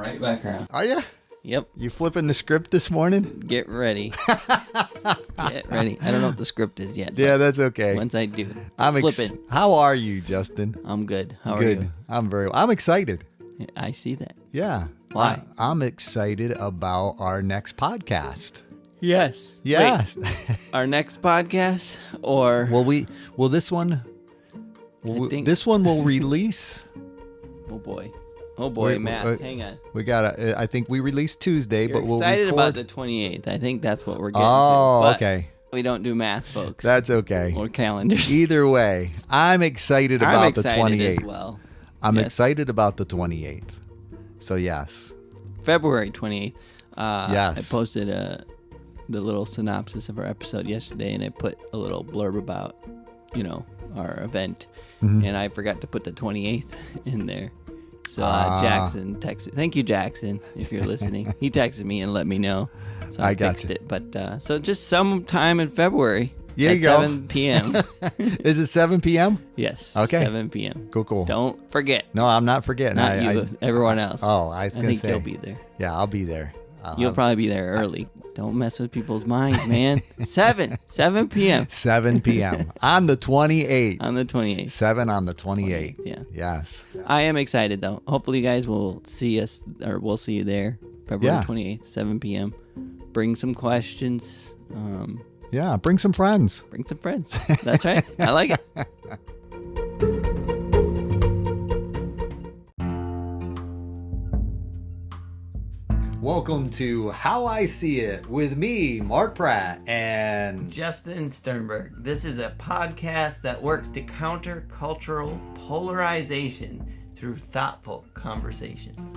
right back around. Are you? Yep. You flipping the script this morning? Get ready. Get ready. I don't know what the script is yet. Yeah, that's okay. Once I do, I'm flipping. How are you, Justin? I'm good. How are Good. you? I'm excited. I see that. Yeah. Why? I'm excited about our next podcast. Yes. Yes. Wait, our next podcast, or This one think- this one will release. Oh boy, Matt. Hang on. We gotta. I think we release Tuesday, You're but we'll excited record. about the 28th. I think that's what we're getting. Oh, to. But okay. We don't do math, folks. That's okay. Or calendars. Either way, I'm excited about I'm excited the 28th. as well. I'm Yes. excited about the 28th. So yes. February 28th. Yes. I posted the little synopsis of our episode yesterday, and I put a little blurb about, our event, and I forgot to put the 28th in there. So Jackson texted. Thank you, Jackson, if you're listening. He texted me and let me know. So I got fixed you. it. But so just sometime in February. There at you go. 7 p.m. Is it 7 p.m.? Yes. Okay. 7 p.m. Cool. Don't forget. No, I'm not forgetting. Not you, everyone else. Oh, I was I going to think say. you'll be there. Yeah, I'll be there. You'll probably be there early. Don't mess with people's minds, man. 7 p.m. 7 p.m. on the 28th. on the 28th. 7 on the 28th. Yeah. Yes. I am excited, though. Hopefully you guys will see us, or we'll see you there February Yeah. 28th, 7 p.m. Bring some questions. Yeah, bring some friends. Bring some friends. That's right. I like it. Welcome to How I See It with me, Mark Pratt, and Justin Sternberg. This is a podcast that works to counter cultural polarization through thoughtful conversations.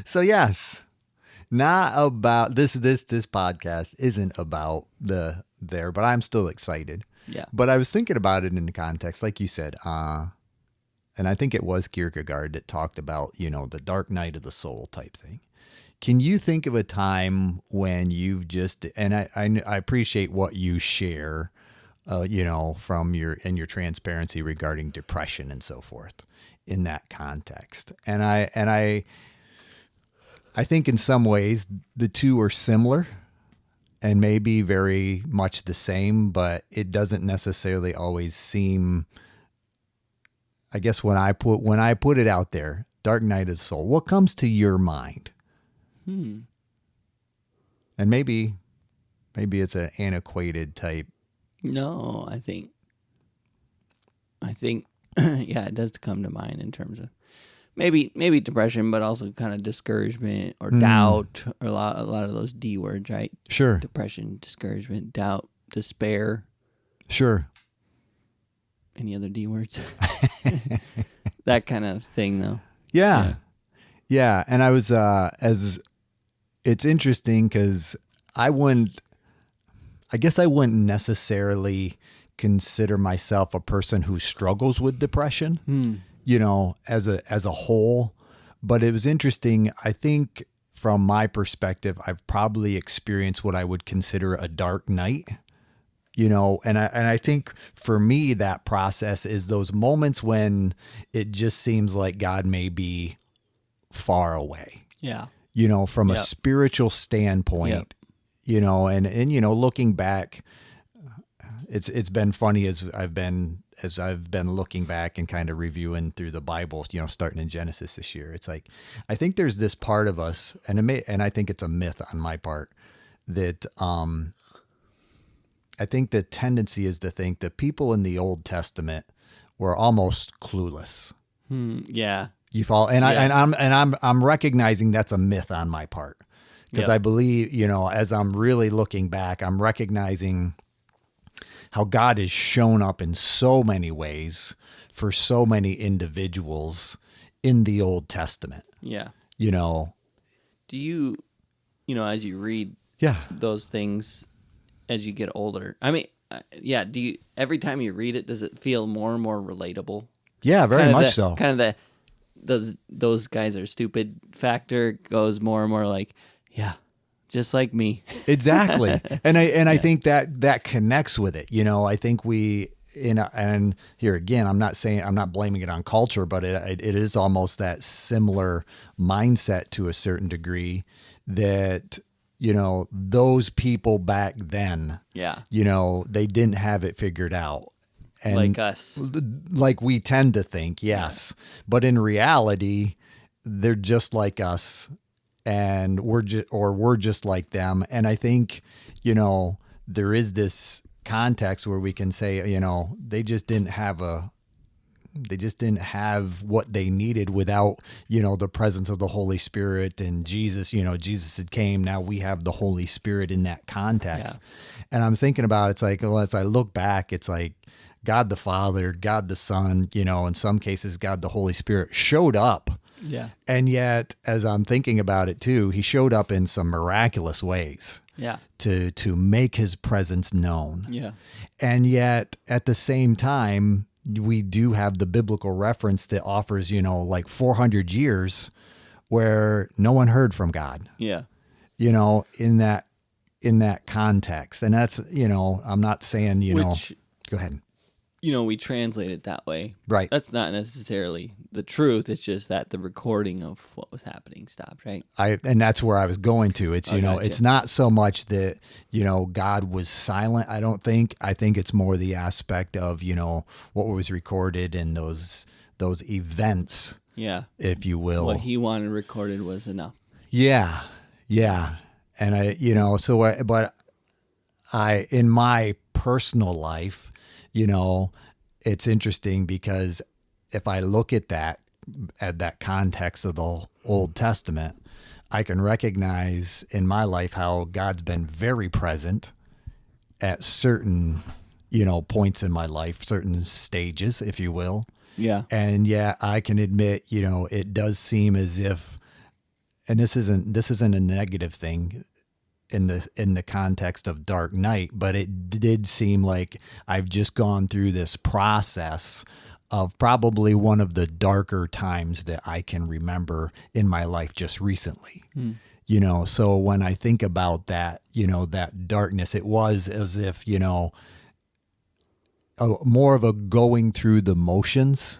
so yes, not about this podcast isn't about there, but I'm still excited. Yeah. But I was thinking about it in the context, like you said, and I think it was Kierkegaard that talked about, the dark night of the soul type thing. Can you think of a time when you've just, and I appreciate what you share, from your transparency regarding depression and so forth in that context. And I think in some ways the two are similar and maybe very much the same, but it doesn't necessarily always seem. I guess when I put it out there, dark night of the soul, what comes to your mind? And maybe it's an antiquated type. No, I think, yeah, it does come to mind in terms of maybe depression, but also kind of discouragement or doubt, or a lot of those D words, right? Sure. Depression, discouragement, doubt, despair. Sure. Any other D words? That kind of thing, though. Yeah. And I was, it's interesting because I wouldn't necessarily consider myself a person who struggles with depression, as a whole. But it was interesting. I think from my perspective, I've probably experienced what I would consider a dark night. And I think for me, that process is those moments when it just seems like God may be far away. Yeah. From a spiritual standpoint, and looking back, it's been funny as I've been looking back and kind of reviewing through the Bible, starting in Genesis this year. It's like, I think there's this part of us, and I think it's a myth on my part, that, I think the tendency is to think that people in the Old Testament were almost clueless. Yeah. You follow, and I'm recognizing that's a myth on my part, because I believe, as I'm really looking back, I'm recognizing how God has shown up in so many ways for so many individuals in the Old Testament. Yeah. Do you, as you read those things as you get older, I mean, do you, every time you read it, does it feel more and more relatable? Yeah, very much so. Kind of those guys are stupid factor goes more and more like, yeah, just like me. Exactly. And I think that connects with it. I think we, and here again, I'm not blaming it on culture, but it is almost that similar mindset to a certain degree that, those people back then, Yeah. they didn't have it figured out. And Like us. like we tend to think, yes. Yeah. But in reality, they're just like us, and we're just like them. And I think, there is this context where we can say, they just didn't have what they needed without, the presence of the Holy Spirit and Jesus. Jesus had came. Now we have the Holy Spirit in that context. Yeah. And I'm thinking about, it's like, well, as I look back, it's like God the Father, God the Son, in some cases, God the Holy Spirit showed up. Yeah. And yet, as I'm thinking about it too, he showed up in some miraculous ways. Yeah. To make his presence known. Yeah. And yet, at the same time, we do have the biblical reference that offers, like 400 years where no one heard from God. Yeah. In that context. And that's, I'm not saying, go ahead. We translate it that way. Right. That's not necessarily the truth. It's just that the recording of what was happening stopped, right? And that's where I was going to. It's, Gotcha. It's not so much that, God was silent. I don't think. I think it's more the aspect of, what was recorded in those events. Yeah. If you will. What he wanted recorded was enough. Yeah. Yeah. And in my personal life, it's interesting because if I look at that context of the Old Testament, I can recognize in my life how God's been very present at certain, points in my life, certain stages, if you will. Yeah. And yeah, I can admit, it does seem as if, and this isn't a negative thing in the context of Dark Knight, but it did seem like I've just gone through this process of probably one of the darker times that I can remember in my life just recently. So when I think about that, that darkness, it was as if, more of a going through the motions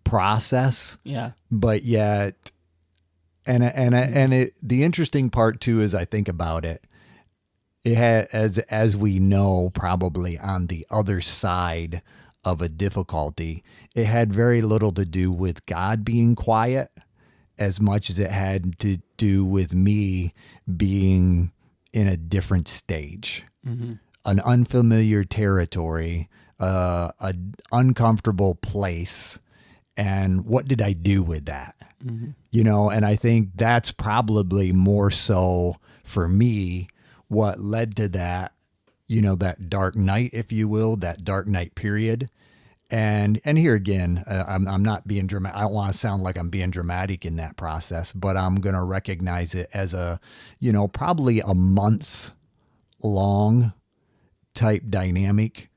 process. Yeah. But yet, the interesting part too, is I think about it, it had, as we know, probably on the other side of a difficulty, it had very little to do with God being quiet as much as it had to do with me being in a different stage, an unfamiliar territory, an uncomfortable place. And what did I do with that? And I think that's probably more so for me what led to that, that dark night, if you will, that dark night period. And here again, I'm not being dramatic. I don't want to sound like I'm being dramatic in that process, but I'm going to recognize it as a, probably a months long type dynamic,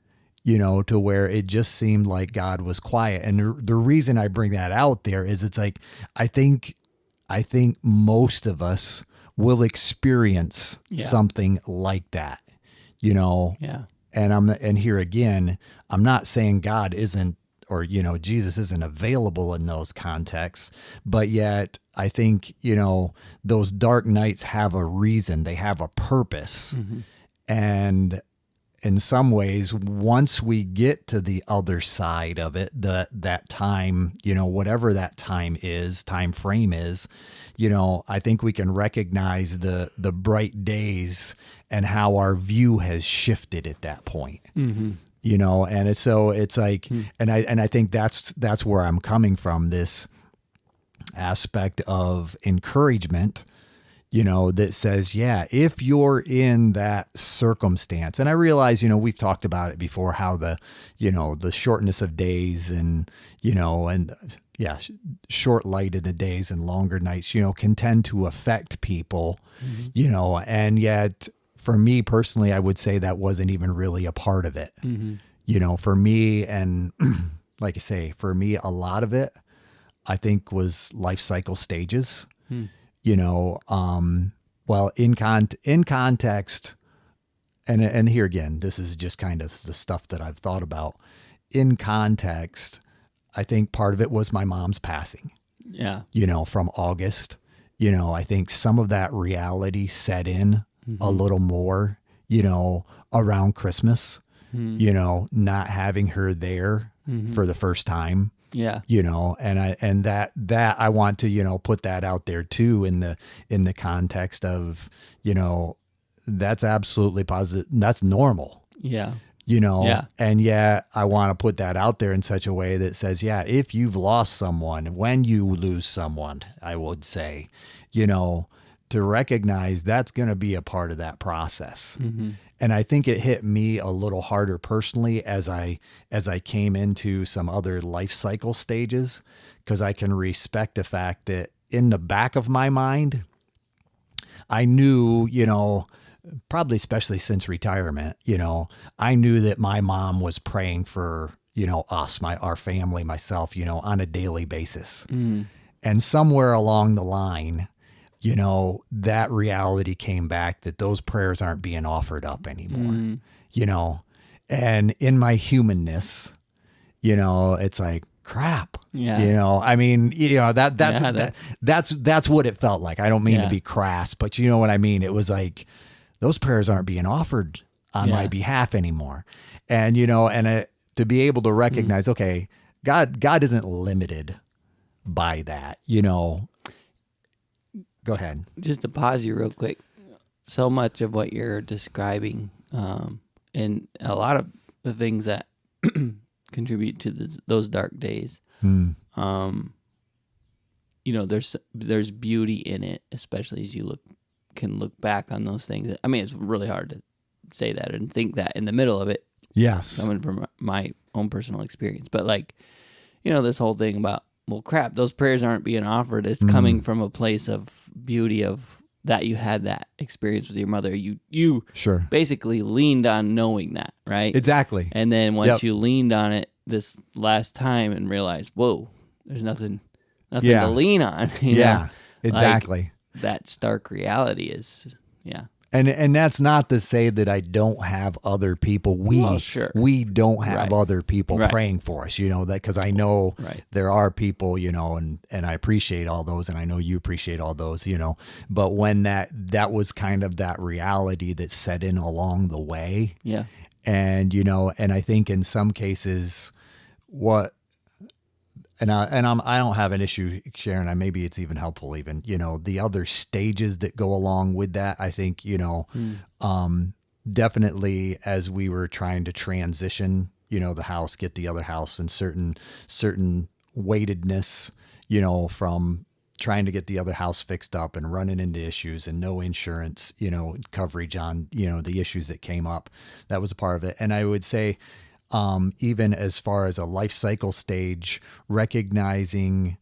to where it just seemed like God was quiet. And the reason I bring that out there is it's like, I think most of us will experience something like that, Yeah. And here again, I'm not saying God isn't, or, Jesus isn't available in those contexts, but yet I think, those dark nights have a reason, they have a purpose. And in some ways, once we get to the other side of it, that time, whatever that time frame is, I think we can recognize the bright days and how our view has shifted at that point. And it's like, and I think that's where I'm coming from, this aspect of encouragement, that says, if you're in that circumstance, and I realize, we've talked about it before, how the shortness of days and, short light in the days and longer nights, can tend to affect people, and yet for me personally, I would say that wasn't even really a part of it, for me. And like I say, for me, a lot of it, I think, was life cycle stages. Well, in context, and here again, this is just kind of the stuff that I've thought about in context. I think part of it was my mom's passing. Yeah. From August. I think some of that reality set in a little more, around Christmas, not having her there for the first time. Yeah. And that I want to, put that out there too in the context of, that's absolutely positive. That's normal. Yeah. And I want to put that out there in such a way that says, if you've lost someone, when you lose someone, I would say, to recognize that's going to be a part of that process. And I think it hit me a little harder personally as I came into some other life cycle stages, because I can respect the fact that in the back of my mind, I knew, probably especially since retirement, I knew that my mom was praying for, us, our family, myself, on a daily basis. And somewhere along the line, that reality came back that those prayers aren't being offered up anymore, and in my humanness, it's like, crap. Yeah. I mean, that's what it felt like. I don't mean to be crass, but you know what I mean? It was like, those prayers aren't being offered on my behalf anymore. And, to be able to recognize, okay, God isn't limited by that, Go ahead. Just to pause you real quick. So much of what you're describing, and a lot of the things that contribute to those dark days, there's beauty in it, especially as you can look back on those things. I mean, it's really hard to say that and think that in the middle of it. Yes. Coming from my own personal experience. But this whole thing about, well, crap, those prayers aren't being offered. It's coming from a place of beauty of that you had that experience with your mother. You sure basically leaned on knowing that, right? Exactly. And then once you leaned on it this last time and realized, whoa, there's nothing to lean on. You know? Exactly. That stark reality is, And that's not to say that I don't have other people. We don't have other people praying for us, that, because I know there are people, and I appreciate all those, and I know you appreciate all those, but when that was kind of that reality that set in along the way. Yeah. And, and I think in some cases I don't have an issue sharing. Maybe it's even helpful, even, the other stages that go along with that. I think, definitely as we were trying to transition, the house, get the other house, and certain weightedness, from trying to get the other house fixed up and running into issues and no insurance, coverage on, the issues that came up. That was a part of it. And I would say, even as far as a life cycle stage, recognizing,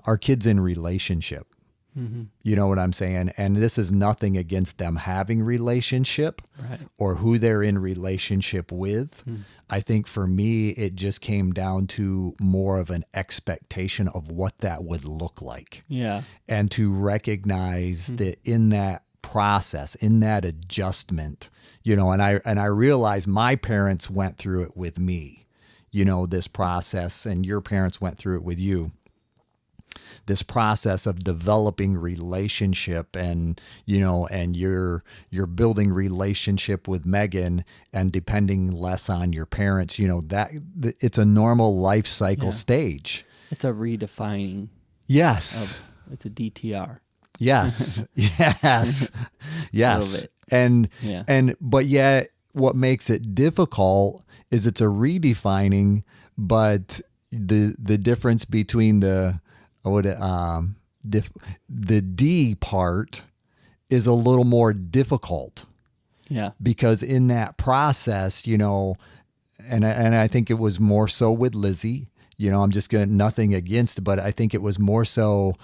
our kids in relationship, you know what I'm saying? And this is nothing against them having relationship or who they're in relationship with. I think for me, it just came down to more of an expectation of what that would look like. Yeah. And to recognize that in that process, in that adjustment, and I realized my parents went through it with me, this process, and your parents went through it with you. This process of developing relationship and you're building relationship with Megan and depending less on your parents, that it's a normal life cycle stage. It's a redefining. Yes. It's a DTR. Yes. Yes. Yes. But yet what makes it difficult is it's a redefining, but the difference between the D part is a little more difficult. Yeah. Because in that process, and I think it was more so with Lizzie, I'm just nothing against, but I think it was more so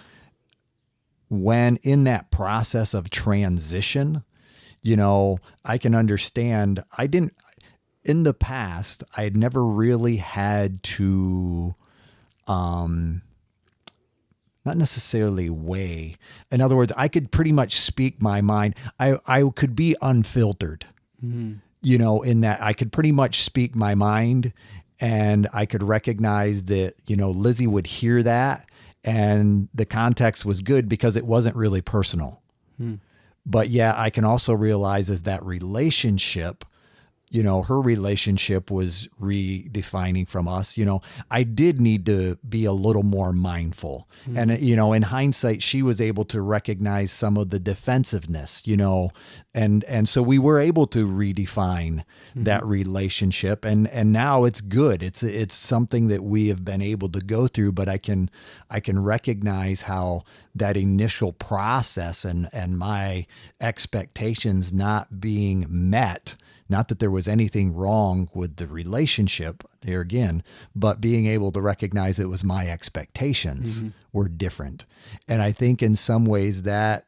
when in that process of transition, I can understand. In the past, I had never really had to not necessarily way. In other words, I could pretty much speak my mind. I could be unfiltered, you know, in that I could pretty much speak my mind, and I could recognize that, you know, Lizzie would hear that, and the context was good because it wasn't really personal. But yeah, I can also realize as that relationship, you know, her relationship was redefining from us. You know, I did need to be a little more mindful. And, you know, in hindsight, she was able to recognize some of the defensiveness, you know, and so we were able to redefine that relationship. And now it's good. It's something that we have been able to go through, but I can recognize how that initial process and my expectations not being met. Not that there was anything wrong with the relationship there again, but being able to recognize it was my expectations were different. And I think in some ways that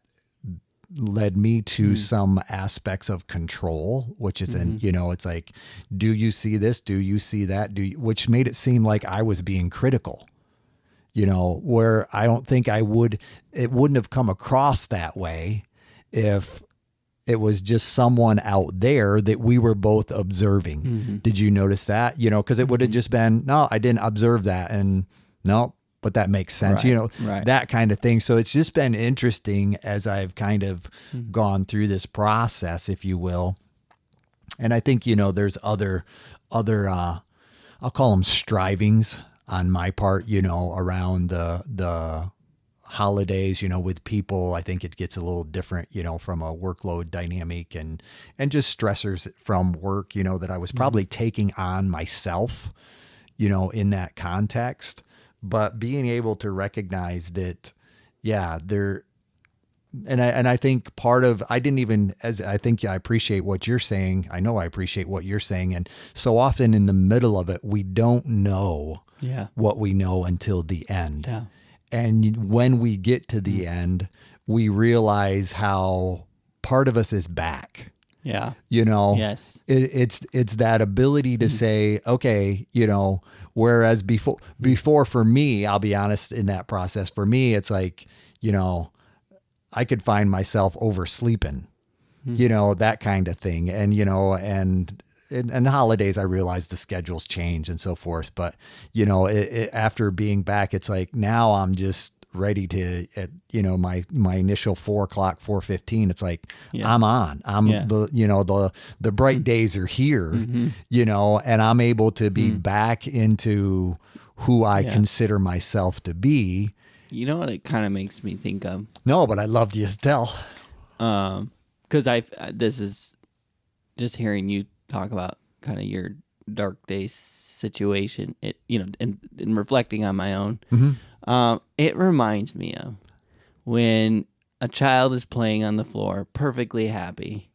led me to some aspects of control, which is in, you know, it's like, do you see this? Do you see that? Which made it seem like I was being critical, you know, where I don't think it wouldn't have come across that way if it was just someone out there that we were both observing. Did you notice that? You know, because it would have just been, no, I didn't observe that. And no, but that makes sense, you know, that kind of thing. So it's just been interesting as I've kind of gone through this process, if you will. And I think, you know, there's other, I'll call them strivings on my part, you know, around the holidays, you know, with people. I think it gets a little different, you know, from a workload dynamic and just stressors from work, you know, that I was probably taking on myself, you know, in that context. But being able to recognize that, yeah, and I think part of, I appreciate what you're saying. I know I appreciate what you're saying. And so often in the middle of it, we don't know what we know until the end. Yeah. And when we get to the end, we realize how part of us is back. Yeah. You know, yes. It's that ability to say, okay, you know, whereas before for me, I'll be honest, in that process, for me, it's like, you know, I could find myself oversleeping, you know, that kind of thing. And, you know, and the holidays, I realized the schedules change and so forth. But, you know, after being back, it's like now I'm just ready to, you know, my initial 4:00, 4:15. It's like, I'm on. The bright days are here, you know, and I'm able to be back into who I consider myself to be. You know what it kind of makes me think of? No, but I'd love you to tell. Because this is just hearing you talk about kind of your dark day situation, it, you know, and reflecting on my own, it reminds me of when a child is playing on the floor, perfectly happy,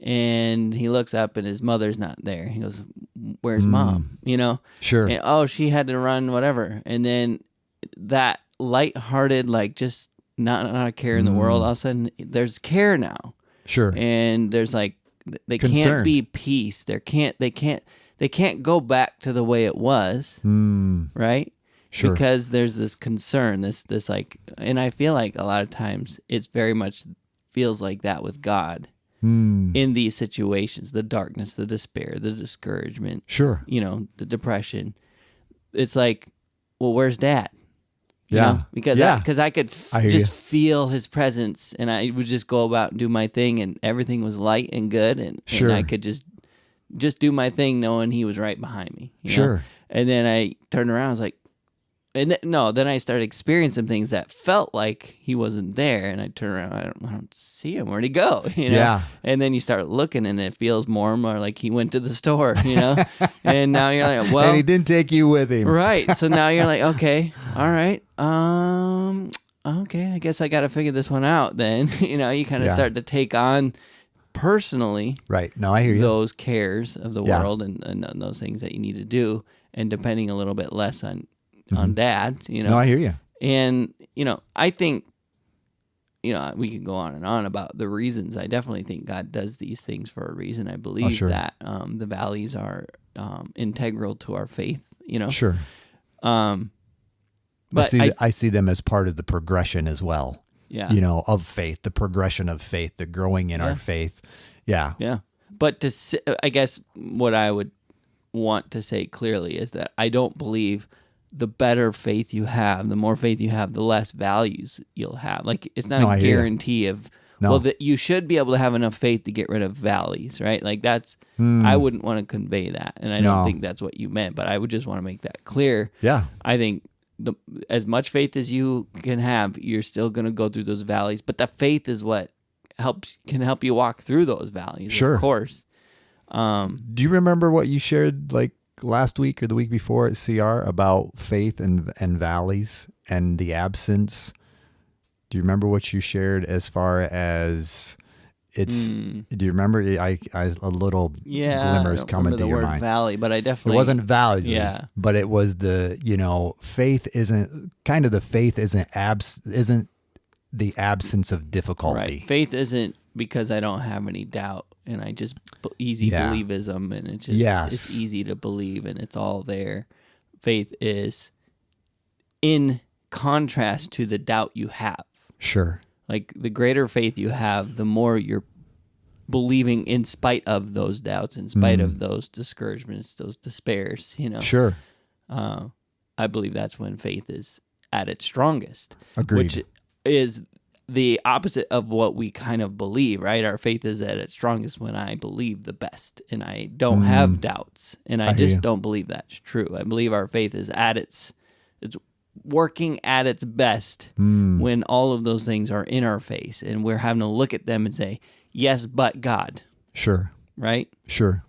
and he looks up and his mother's not there. He goes, "Where's mom?" You know, sure. And, oh, she had to run, whatever. And then that lighthearted, like just not a care in the world. All of a sudden, there's care now. Sure. And there's like, they Concern. can't be peace. They can't go back to the way it was, right? Sure. Because there's this concern, this like, and I feel like a lot of times it's very much feels like that with God in these situations, the darkness, the despair, the discouragement, sure, you know, the depression. It's like, well, where's Dad? You yeah, know? Because I could just feel his presence, and I would just go about and do my thing, and everything was light and good, and I could just do my thing, knowing he was right behind me. You know? And then I turned around, I was like, then I started experiencing things that felt like he wasn't there, and I turned around, I don't see him. Where'd he go? You know? Yeah. And then you start looking, and it feels more and more like he went to the store, you know. And now you're like, well, and he didn't take you with him, right? So now you're like, okay, all right, okay, I guess I got to figure this one out. Then you know, you kind of start to take on personally, right? No, I hear you. Those cares of the world and those things that you need to do, and depending a little bit less on Dad, you know. No, I hear you. And, you know, I think, you know, we can go on and on about the reasons. I definitely think God does these things for a reason. I believe that the valleys are integral to our faith, you know. Sure. But But I see them as part of the progression as well. Yeah. You know, of faith, the progression of faith, the growing in our faith. Yeah. Yeah. But I guess what I would want to say clearly is that I don't believe the better faith you have, the more faith you have, the less values you'll have. Like, it's not a guarantee of, well, that you should be able to have enough faith to get rid of valleys, right? Like, that's, I wouldn't want to convey that. And I don't think that's what you meant, but I would just want to make that clear. Yeah. I think as much faith as you can have, you're still going to go through those valleys, but the faith is what can help you walk through those valleys. Sure. Of course. Do you remember what you shared like last week or the week before at CR about faith and valleys and the absence? Do you remember what you shared as far as it's? Do you remember? I a little glimmers coming to your mind. Valley, but I definitely it wasn't valley. Yeah, but it was the faith isn't the absence of difficulty. Right. Faith isn't because I don't have any doubt and I just believism and it's just it's easy to believe and it's all there. Faith is in contrast to the doubt you have. Sure. Like, the greater faith you have, the more you're believing in spite of those doubts, in spite of those discouragements, those despairs, Sure. I believe that's when faith is at its strongest. Agreed. Which is the opposite of what we kind of believe, right? Our faith is at its strongest when I believe the best and I don't have doubts and I just don't believe that's true. I believe our faith is it's working at its best when all of those things are in our face and we're having to look at them and say, yes, but God. Sure. Right? Sure.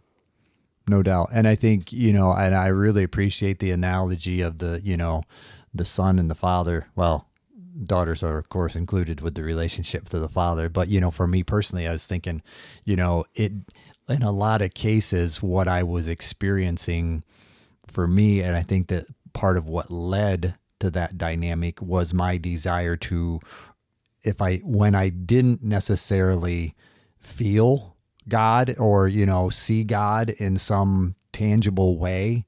No doubt. And I think, and I really appreciate the analogy of the son and the father. Well, daughters are of course included with the relationship to the father. But, for me personally, I was thinking, in a lot of cases, what I was experiencing for me, and I think that part of what led to that dynamic was my desire to, when I didn't necessarily feel God or, see God in some tangible way,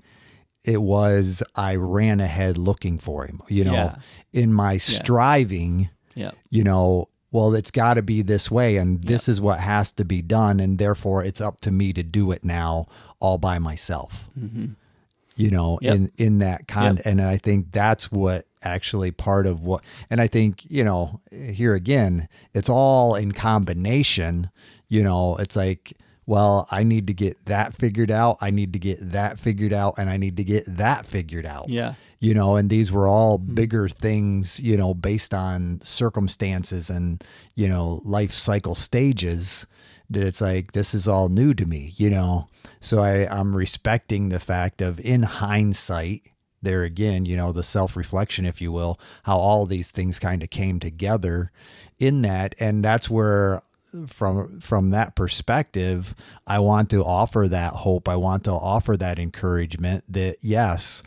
it was, I ran ahead looking for him, in my striving, well, it's got to be this way and this is what has to be done. And therefore it's up to me to do it now all by myself. Mm-hmm. In that and I think that's what actually part of what, and I think, here again, it's all in combination, it's like, well, I need to get that figured out. I need to get that figured out and I need to get that figured out. Yeah. And these were all bigger things, based on circumstances and, life cycle stages that it's like, this is all new to me, So I'm respecting the fact of, in hindsight, there again, the self-reflection, if you will, how all these things kind of came together in that. And that's where, from that perspective, I want to offer that hope. I want to offer that encouragement that, yes,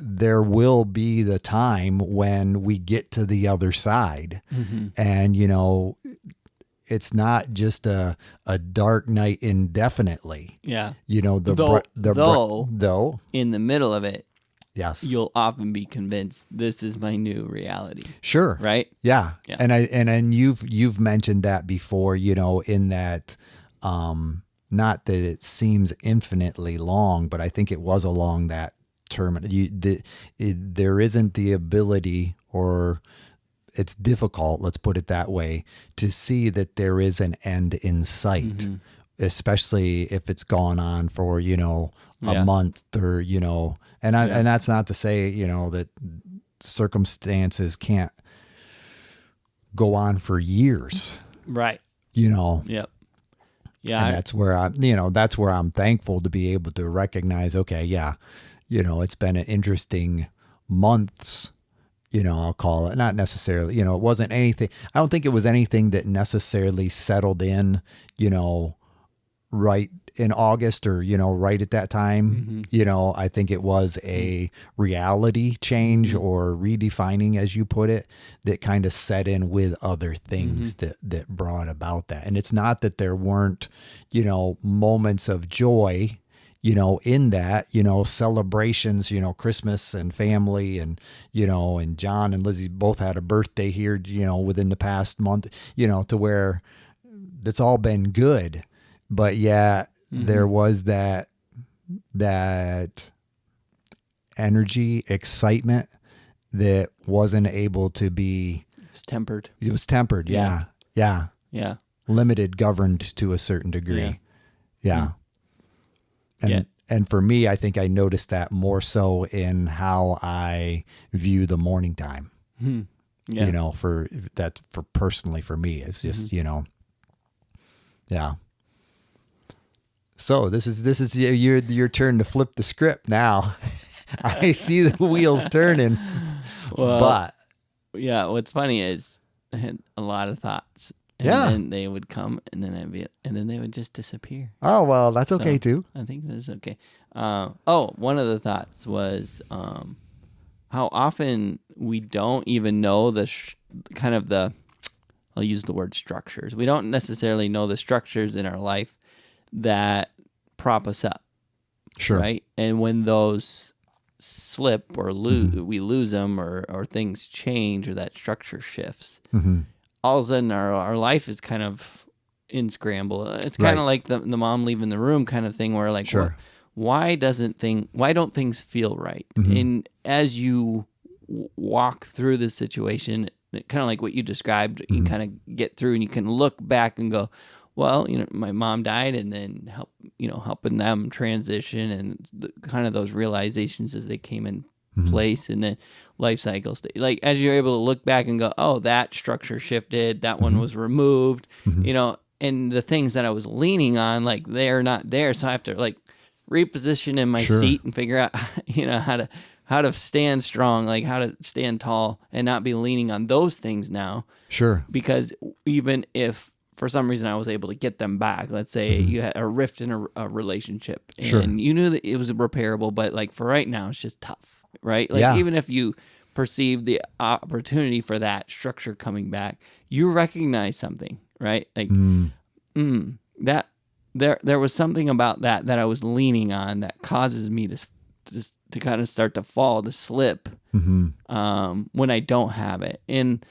there will be the time when we get to the other side. Mm-hmm. And, it's not just a dark night indefinitely. Yeah. Though in the middle of it, yes, you'll often be convinced this is my new reality. Sure. Right? Yeah. And you've mentioned that before, in that, not that it seems infinitely long, but I think it was along that term. There isn't the ability, or it's difficult, let's put it that way, to see that there is an end in sight, especially if it's gone on for, a month or, and that's not to say, that circumstances can't go on for years. Right. Yep. Yeah. And that's where I'm thankful to be able to recognize, okay, yeah, it's been an interesting months, I'll call it, not necessarily, it wasn't anything. I don't think it was anything that necessarily settled in, right in August or, right at that time. I think it was a reality change or redefining, as you put it, that kind of set in with other things that brought about that. And it's not that there weren't, moments of joy, in that, celebrations, Christmas and family and, and John and Lizzie both had a birthday here, within the past month, to where it's all been good. But yeah, there was that energy, excitement that wasn't able to be. It was tempered. It was tempered. Yeah. Yeah. Yeah. Limited, governed to a certain degree. Yeah. Yeah. And for me, I think I noticed that more so in how I view the morning time. Yeah. For personally for me, it's just, yeah. So this is your turn to flip the script now. I see the wheels turning. Well, but yeah, what's funny is I had a lot of thoughts. And then they would come, and then they would just disappear. Oh, well, that's okay too. I think that's okay. One of the thoughts was how often we don't even know I'll use the word structures. We don't necessarily know the structures in our life that prop us up. Sure. Right? And when those slip or we lose them or things change or that structure shifts, all of a sudden our life is kind of in scramble. It's kind of like the mom leaving the room kind of thing where like, sure. why don't things feel right? And as you walk through this situation, kind of like what you described, you kind of get through and you can look back and go, well, my mom died, and then helping them transition and kind of those realizations as they came in place, and then life cycles. Like as you're able to look back and go, oh, that structure shifted, that one was removed, and the things that I was leaning on, like they're not there, so I have to like reposition in my seat and figure out, how to stand strong, like how to stand tall and not be leaning on those things now. Sure. Because even if for some reason I was able to get them back, let's say you had a rift in a relationship and you knew that it was repairable, but like for right now, it's just tough, right? Like even if you perceive the opportunity for that structure coming back, you recognize something, right? Like that there was something about that I was leaning on that causes me to kind of start to fall, to slip when I don't have it. And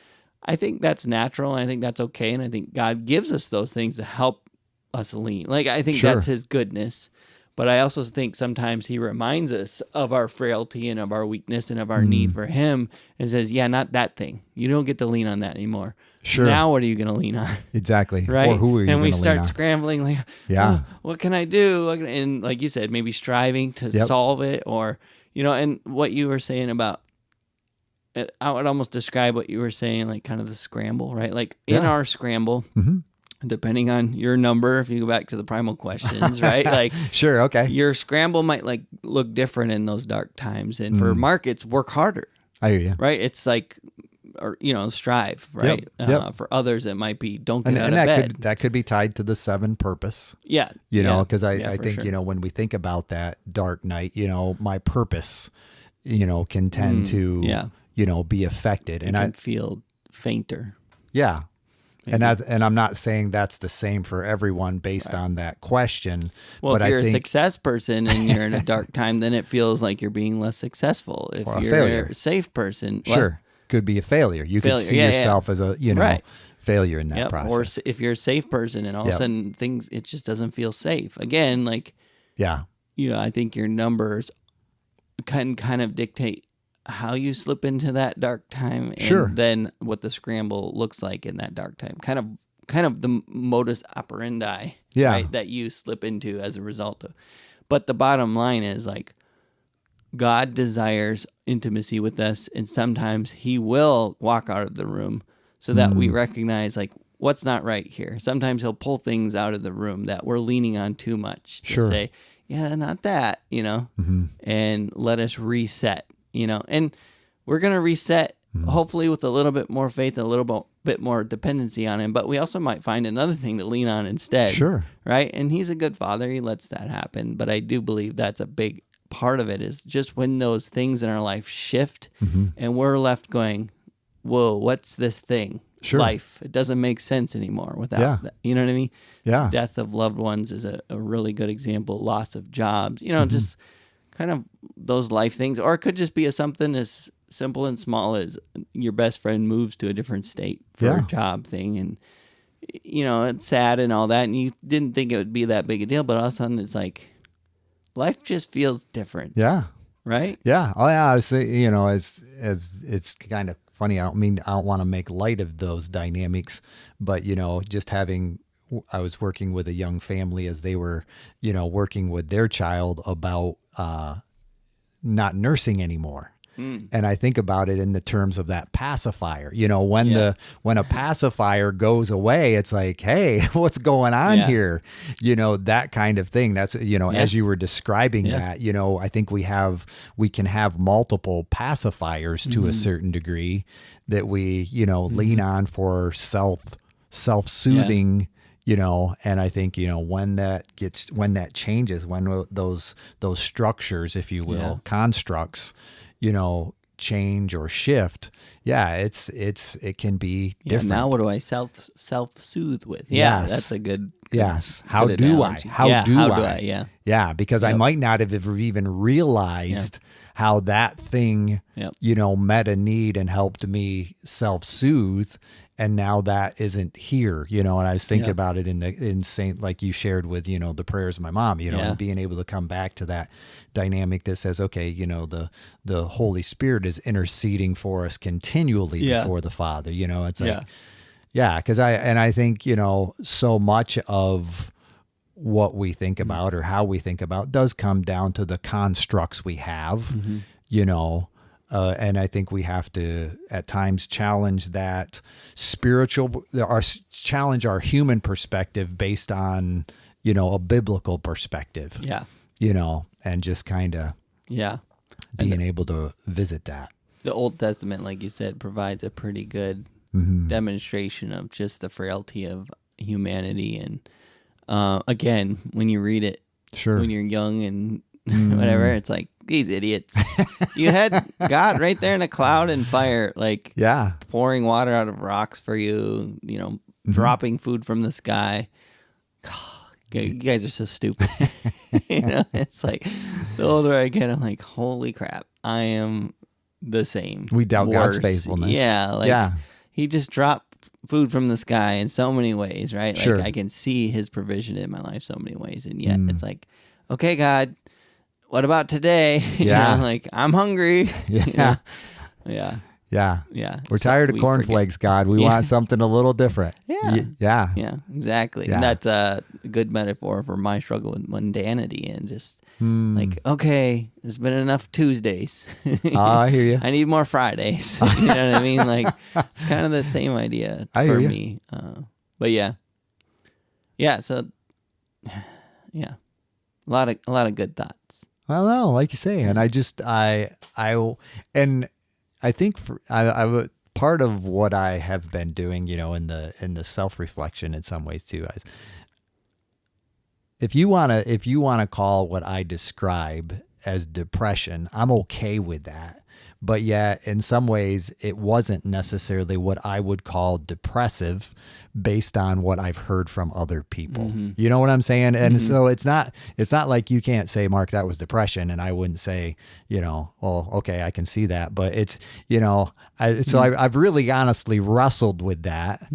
I think that's natural, and I think that's okay, and I think God gives us those things to help us lean. Like, I think that's his goodness, but I also think sometimes he reminds us of our frailty and of our weakness and of our need for him, and says, yeah, not that thing. You don't get to lean on that anymore. Sure. Now what are you going to lean on? Exactly. Right? Or who are you going to lean on? And we start scrambling, like, what can I do? And like you said, maybe striving to solve it, or, and what you were saying about, I would almost describe what you were saying, like kind of the scramble, right? Like in our scramble, depending on your number, if you go back to the primal questions, right? Like, sure, okay. Your scramble might like look different in those dark times, and for markets, work harder. I hear you. Right? It's like, or strive, right? For others, it might be don't get out of bed. That could be tied to the 7 purpose. Yeah, because I think when we think about that dark night, my purpose, can tend to be affected, and I feel fainter. Yeah. Maybe. And I'm not saying that's the same for everyone based on that question. Well, but if you're a success person and you're in a dark time, then it feels like you're being less successful. If you're a safe person, could be a failure. You could see yourself as a failure in that process. Or if you're a safe person and all of a sudden it just doesn't feel safe. Again, like I think your numbers can kind of dictate how you slip into that dark time, and then what the scramble looks like in that dark time. Kind of the modus operandi, right, that you slip into as a result of. But the bottom line is, like, God desires intimacy with us, and sometimes he will walk out of the room so that we recognize, like, what's not right here. Sometimes he'll pull things out of the room that we're leaning on too much to say, yeah, not that, and let us reset. And we're going to reset, hopefully with a little bit more faith and a little bit more dependency on him. But we also might find another thing to lean on instead. Sure. Right? And he's a good father. He lets that happen. But I do believe that's a big part of it, is just when those things in our life shift and we're left going, whoa, what's this thing? life. It doesn't make sense anymore without that. You know what I mean? Yeah. Death of loved ones is a really good example. Loss of jobs, just kind of those life things. Or it could just be something as simple and small as your best friend moves to a different state for a job thing. And, it's sad and all that. And you didn't think it would be that big a deal, but all of a sudden it's like life just feels different. Yeah. Right? Yeah. Oh, yeah. I was saying, as it's kind of funny. I don't want to make light of those dynamics, but, just I was working with a young family as they were, working with their child about not nursing anymore. And I think about it in the terms of that pacifier. When a pacifier goes away, it's like, hey, what's going on here? That kind of thing. That's, as you were describing that, I think we can have multiple pacifiers to a certain degree that we, lean on for self-soothing. And I think, when that changes, when those structures, if you will, constructs, change or shift. Yeah. It can be different. Now what do I self-soothe with? Yeah. Yes. That's a good yes. How do I? How do I? Yeah. Yeah. Because I might not have ever even realized how that thing, met a need and helped me self-soothe. And now that isn't here, and I was thinking about it in Saint, like you shared with, the prayers of my mom, and being able to come back to that dynamic that says, okay, the Holy Spirit is interceding for us continually before the Father, it's like, because I think, so much of what we think about or how we think about does come down to the constructs we have, and I think we have to at times challenge that challenge our human perspective based on, a biblical perspective. Yeah. And just kind of being able to visit that. The Old Testament, like you said, provides a pretty good demonstration of just the frailty of humanity. And again, when you read it, when you're young and whatever, it's like, these idiots. You had God right there in a cloud and fire, like pouring water out of rocks for you, dropping food from the sky. You guys are so stupid. It's like the older I get, I'm like, holy crap, I am the same. We doubt God's faithfulness. Yeah. He just dropped food from the sky in so many ways, right? Like I can see his provision in my life so many ways. And yet it's like, okay, God, what about today? Like, I'm hungry. Yeah. We're tired of cornflakes, God. We want something a little different. Yeah, exactly. And that's a good metaphor for my struggle with mundanity and just like, okay, there's been enough Tuesdays. I hear you. I need more Fridays. You know what I mean? Like, it's kind of the same idea for me. But so a lot of good thoughts. Well, no, like you say, and I think part of what I have been doing, in the self-reflection in some ways too, is if you want to call what I describe as depression, I'm okay with that. But yet, in some ways, it wasn't necessarily what I would call depressive based on what I've heard from other people. You know what I'm saying? And so it's not like you can't say, Mark, that was depression. And I wouldn't say, well, okay, I can see that. But it's, I've really honestly wrestled with that.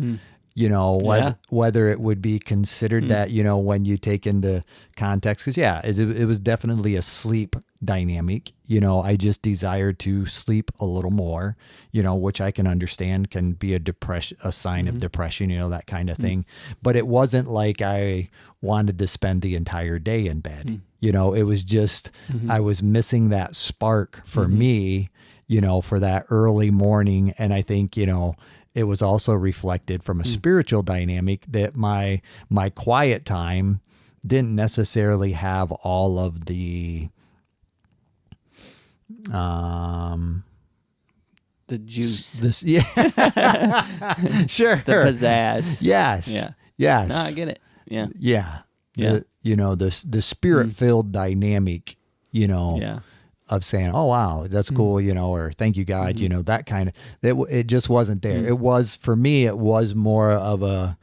Whether it would be considered that, when you take into context, because it was definitely a sleep dynamic. I just desired to sleep a little more, which I can understand can be a sign of depression, that kind of thing. But it wasn't like I wanted to spend the entire day in bed. It was just, I was missing that spark for me, for that early morning. And I think, it was also reflected from a spiritual dynamic that my quiet time didn't necessarily have all of the juice. Sure. The pizzazz. Yes. Yeah. Yes. No, I get it. Yeah. Yeah. The spirit-filled dynamic, of saying, oh, wow, that's cool, you know, or thank you, God, you know, that kind of, it just wasn't there. It was, for me, it was more of a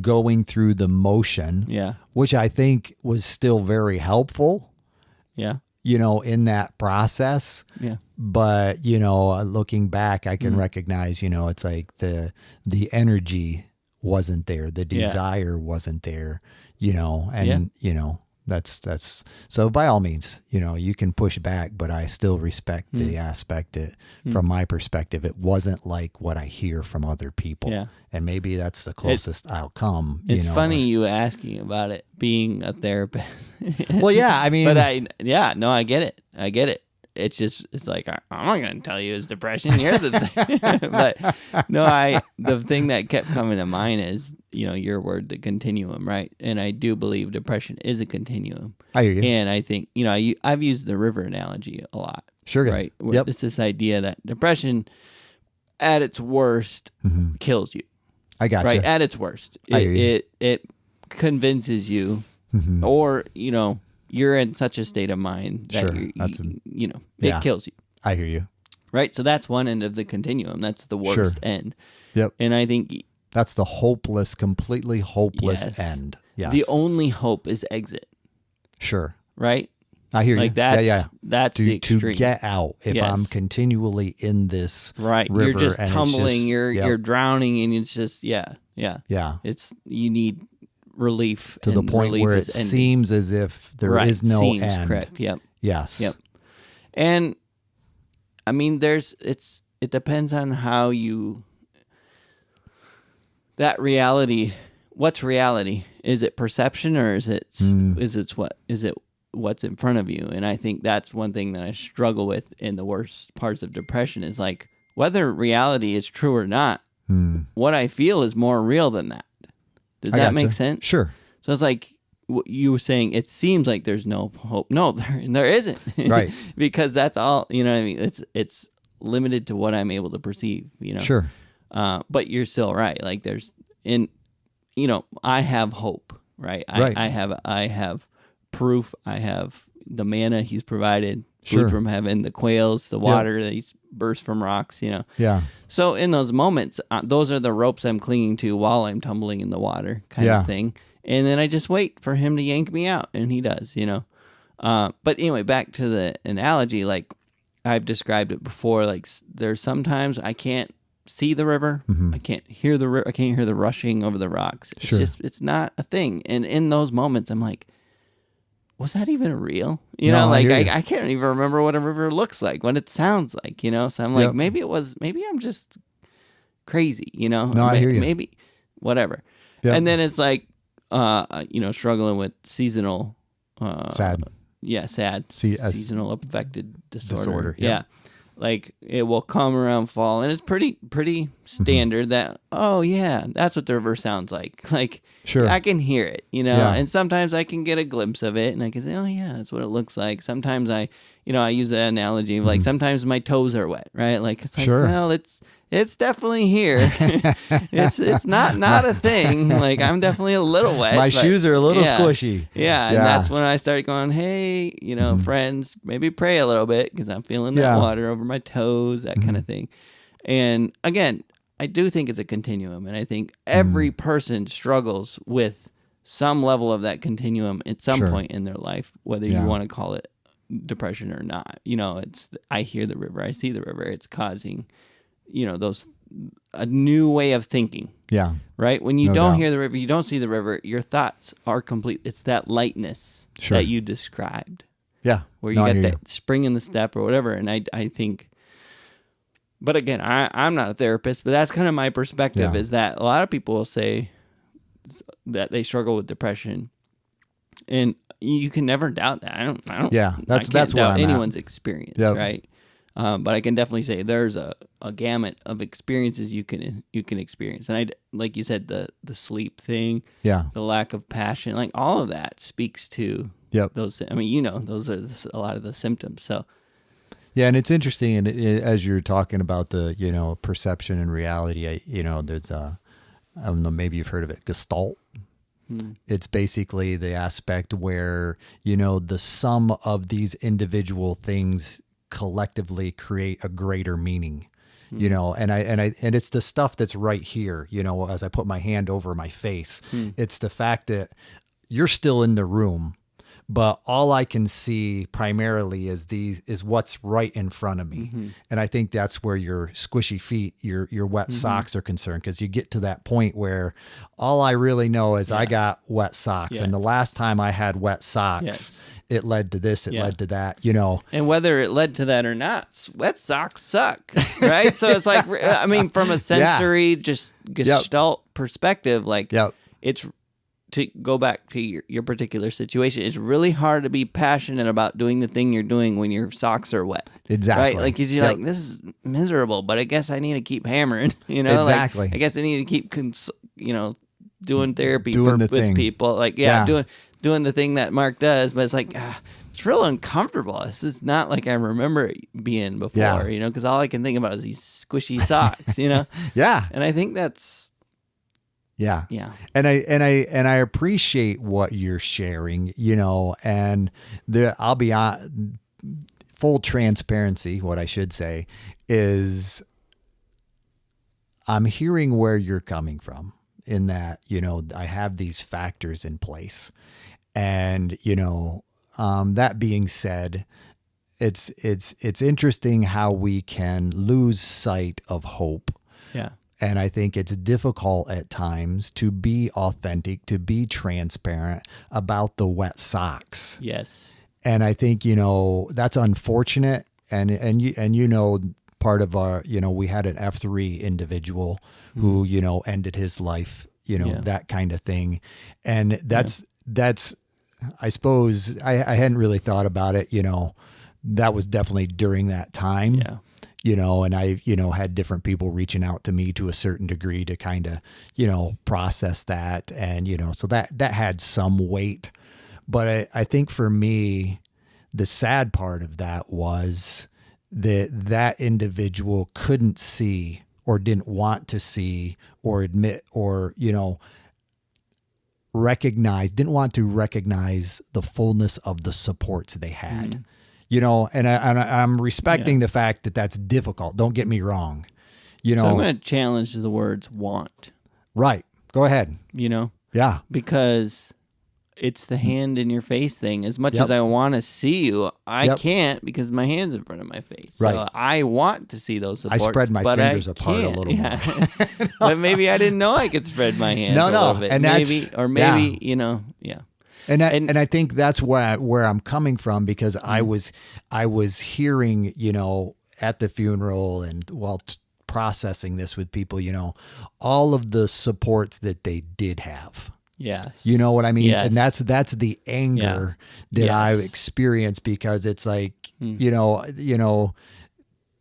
going through the motion, which I think was still very helpful, you know, in that process. But, you know, looking back, I can recognize, you know, it's like the energy wasn't there. The desire wasn't there, you know, and, you know, that's so by all means, you know, you can push back, but I still respect the aspect that from my perspective, it wasn't like what I hear from other people. And maybe that's the closest I'll come. It's you know, funny you asking about it being a therapist. Well, yeah, I mean, but I get it. I get it. It's just, it's like, I'm not going to tell you it's depression. You're the thing. But no, the thing that kept coming to mind is, you know, your word, the continuum, right? And I do believe depression is a continuum. I hear you. And I think, you know, I've used the river analogy a lot. Sure. Right? Yep. It's this idea that depression at its worst kills you. I got you. Right? At its worst. I hear you. It convinces you, or, you know, you're in such a state of mind that you know, it kills you. I hear you. Right? So that's one end of the continuum. That's the worst end. Yep. And I think that's the hopeless, completely hopeless end. Yes. The only hope is exit. Sure. Right? I hear like you. That's the extreme. To get out. If I'm continually in this river, you're just tumbling, you're drowning, and it's just yeah. It's you need relief to the point where it seems as if there is no end. Correct. Yep. Yes. Yep. And I mean, it depends on how you that reality. What's reality? Is it perception, or is it what's in front of you? And I think that's one thing that I struggle with in the worst parts of depression is like whether reality is true or not. What I feel is more real than that. Does that make sense? Sure. So it's like you were saying, it seems like there's no hope. No, there isn't. Right. Because that's all, you know what I mean? It's limited to what I'm able to perceive, you know? Sure. But you're still right. Like you know, I have hope, right? I have proof. I have the manna he's provided, food from heaven, the quails, the water that he's burst from rocks, you know? Yeah. So in those moments, those are the ropes I'm clinging to while I'm tumbling in the water kind of thing. And then I just wait for him to yank me out, and he does, you know? But anyway, back to the analogy, like I've described it before, like there's sometimes I can't see the river. I can't hear the river. I can't hear the rushing over the rocks. It's it's not a thing. And in those moments, I'm like, was that even real? You know, like I can't even remember what a river looks like, what it sounds like, you know? So I'm like, maybe I'm just crazy, you know? No, I hear you. Maybe, whatever. Yep. And then it's like, you know, struggling with seasonal, sad. Yeah, sad. Seasonal affected disorder. Yep. Yeah. Like it will come around fall, and it's pretty standard that, oh yeah, that's what the river sounds like. Like I can hear it, you know, and sometimes I can get a glimpse of it and I can say, oh yeah, that's what it looks like. Sometimes I use that analogy of like sometimes my toes are wet, right? Like it's like, well, it's definitely here. it's not a thing. Like I'm definitely a little wet. My shoes are a little squishy. Yeah, and that's when I start going, hey, you know, friends, maybe pray a little bit because I'm feeling that water over my toes, that kind of thing. And again, I do think it's a continuum, and I think every person struggles with some level of that continuum at some point in their life, whether you want to call it depression or not. You know, I hear the river, I see the river, it's causing, you know, a new way of thinking. Yeah. Right? When you don't hear the river, you don't see the river, your thoughts are complete. It's that lightness that you described. Yeah. Where you get that spring in the step or whatever. And I think, but again, I'm not a therapist, but that's kind of my perspective is that a lot of people will say that they struggle with depression. And you can never doubt that. I don't. Yeah, that's doubt anyone's experience, right? But I can definitely say there's a gamut of experiences you can experience, and like you said, the sleep thing, the lack of passion, like all of that speaks to those. I mean, you know, those are a lot of the symptoms. So. Yeah, and it's interesting, and as you're talking about the, you know, perception and reality, you know, there's I don't know, maybe you've heard of it, Gestalt. It's basically the aspect where, the sum of these individual things collectively create a greater meaning. And it's the stuff that's right here, as I put my hand over my face. It's the fact that you're still in the room, but all I can see primarily is what's right in front of me. And I think that's where your squishy feet, your wet socks are concerned, because you get to that point where all I really know is I got wet socks. And the last time I had wet socks, it led to this, it led to that, And whether it led to that or not, wet socks suck, right? So it's like, I mean, from a sensory, just gestalt perspective, like it's, to go back to your particular situation, it's really hard to be passionate about doing the thing you're doing when your socks are wet. Exactly. Right? Like, you're like, this is miserable, but I guess I need to keep hammering, Exactly. Like, I guess I need to keep, doing therapy with people. Like, doing the thing that Mark does, but it's like, it's real uncomfortable. This is not like I remember it being before, because all I can think about is these squishy socks, Yeah. And I think that's, Yeah. And I appreciate what you're sharing, and I'll be on full transparency. What I should say is I'm hearing where you're coming from, in that, I have these factors in place, and, that being said, it's interesting how we can lose sight of hope. Yeah. And I think it's difficult at times to be authentic, to be transparent about the wet socks. Yes. And I think, that's unfortunate. And part of our, we had an F3 individual who, ended his life, that kind of thing. And that's, I suppose I hadn't really thought about it, that was definitely during that time. Yeah. And I, had different people reaching out to me to a certain degree to kind of, process that. And, so that had some weight. But I think for me, the sad part of that was that individual couldn't see, or didn't want to see, or admit, or, didn't want to recognize the fullness of the supports they had. And I'm respecting the fact that that's difficult. Don't get me wrong. So I'm going to challenge the words want. Right. Go ahead. Yeah. Because it's the hand in your face thing. As much as I want to see you, I can't, because my hand's in front of my face. Right. So I want to see those supports. I spread my fingers apart a little more. But maybe I didn't know I could spread my hands a little bit. And maybe, And I think that's where I'm coming from, because I was hearing, at the funeral and while processing this with people, all of the supports that they did have. Yes. You know what I mean? Yes. And that's the anger that I experienced, because it's like,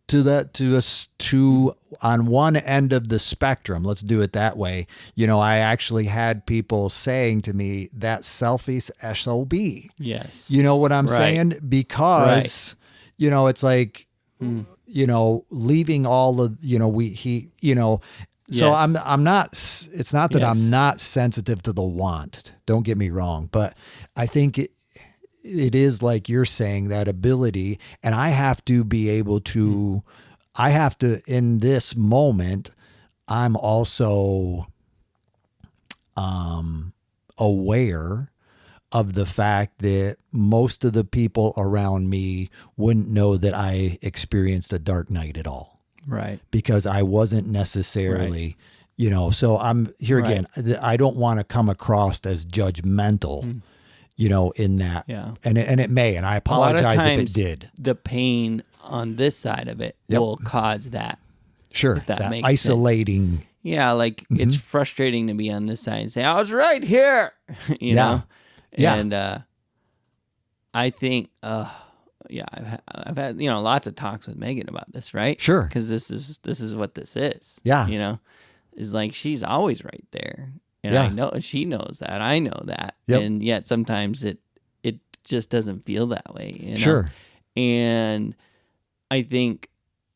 to on one end of the spectrum, let's do it that way. I actually had people saying to me, that selfie's SOB. Yes. You know what I'm saying? Because, it's like, leaving all of, so I'm not, it's not that I'm not sensitive to the want, don't get me wrong, but I think it is like you're saying, that ability, and I have to be able to, in this moment, I'm also aware of the fact that most of the people around me wouldn't know that I experienced a dark night at all. Right. Because I wasn't necessarily, so I'm here again. I don't want to come across as judgmental. In that, and it may, and I apologize if it did. The pain on this side of it will cause that. Sure, if that makes isolating. Sense. Yeah, like it's frustrating to be on this side and say, "I was right here," you know. And I think, I've had lots of talks with Megan about this, right? Sure, because this is what this is. Yeah, is like she's always right there. And I know she knows that. I know that. And yet sometimes it just doesn't feel that way. Sure. And I think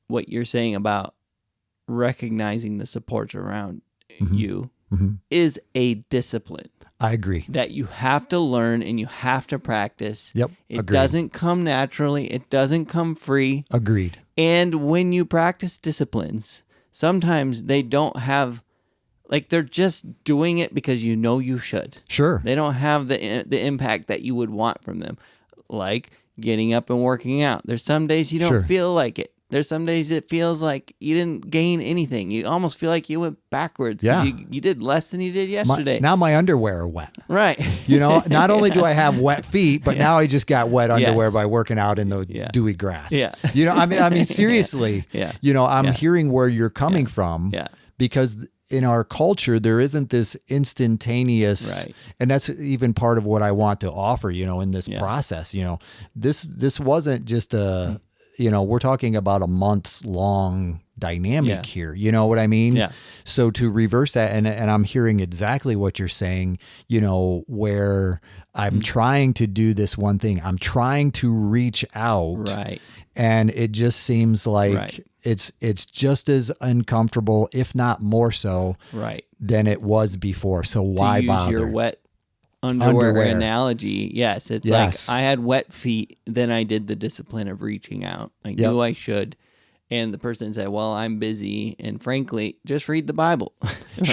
what you're saying about recognizing the supports around you is a discipline. I agree. That you have to learn and you have to practice. Yep. It doesn't come naturally. It doesn't come free. Agreed. And when you practice disciplines, sometimes they don't have, like, they're just doing it because you know you should. Sure. They don't have the impact that you would want from them, like getting up and working out. There's some days you don't feel like it. There's some days it feels like you didn't gain anything. You almost feel like you went backwards. Yeah. You did less than you did yesterday. Now my underwear are wet. Right. Not only do I have wet feet, but now I just got wet underwear by working out in the dewy grass. Yeah. I mean, seriously, I'm hearing where you're coming from. Yeah. Because in our culture, there isn't this instantaneous, and that's even part of what I want to offer, in this process. This wasn't just we're talking about a months long dynamic here. You know what I mean? Yeah. So to reverse that, and I'm hearing exactly what you're saying, where I'm trying to do this one thing, I'm trying to reach out. Right. And it just seems like it's just as uncomfortable, if not more so, than it was before. So why bother? Your wet underwear analogy, yes, it's like I had wet feet, then I did the discipline of reaching out. I knew I should, and the person said, well, I'm busy, and frankly, just read the Bible.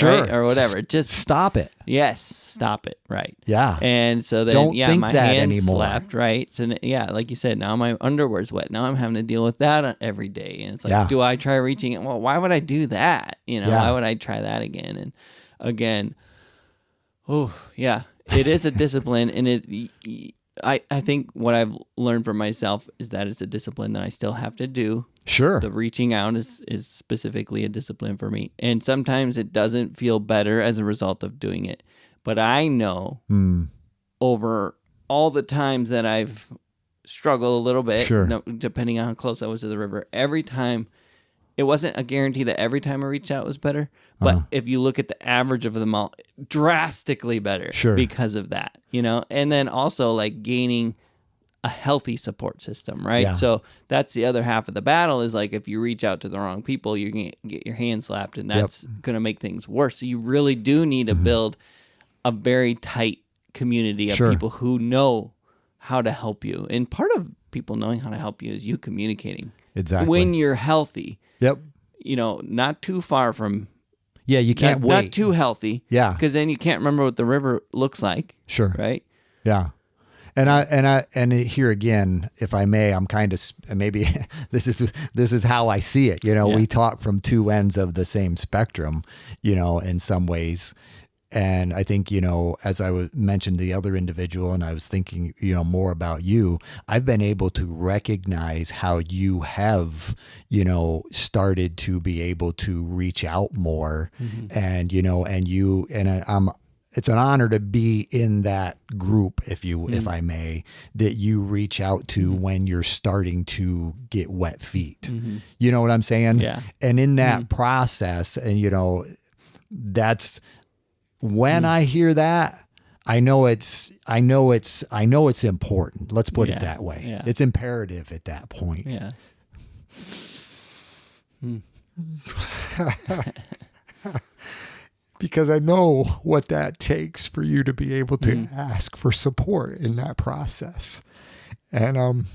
Right? Or whatever. Just stop it. Yes, stop it. Right. Yeah. And so then, don't think my that hands anymore. slapped, right? So like you said, now my underwear's wet. Now I'm having to deal with that every day. And it's like, do I try reaching it? Well, why would I do that? Why would I try that again? And again, it is a discipline, and I think what I've learned for myself is that it's a discipline that I still have to do. Sure. The reaching out is specifically a discipline for me. And sometimes it doesn't feel better as a result of doing it. But I know over all the times that I've struggled a little bit, depending on how close I was to the river, every time, it wasn't a guarantee that every time I reached out was better. But if you look at the average of them all, drastically better because of that, And then also like gaining a healthy support system, right? Yeah. So that's the other half of the battle is like if you reach out to the wrong people, you're going to get your hand slapped, and that's going to make things worse. So you really do need to build a very tight community of people who know how to help you. And part of people knowing how to help you is you communicating. Exactly. When you're healthy. Yep. Not too far from... Yeah, you can't wait. Not too healthy. Yeah. Because then you can't remember what the river looks like. Sure. Right? Yeah. And here again, if I may, I'm kind of, maybe this is how I see it. We talk from two ends of the same spectrum, in some ways. And I think, as I mentioned the other individual, and I was thinking, more about you, I've been able to recognize how you have, started to be able to reach out more, and, it's an honor to be in that group, if I may, that you reach out to when you're starting to get wet feet. You know what I'm saying? Yeah. And in that process, and that's when I hear that, I know it's important. Let's put it that way. Yeah. It's imperative at that point. Yeah. Because I know what that takes for you to be able to ask for support in that process. And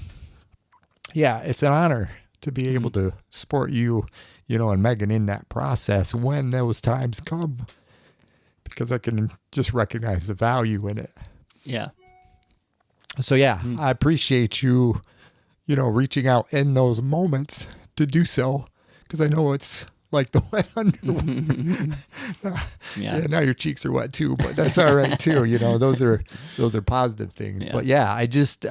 it's an honor to be able to support you, and Megan in that process when those times come, because I can just recognize the value in it. Yeah. So I appreciate you, reaching out in those moments to do so, because I know it's like the wet underwear. Now your cheeks are wet too, but that's all right too. Those are positive things. Yeah. But I just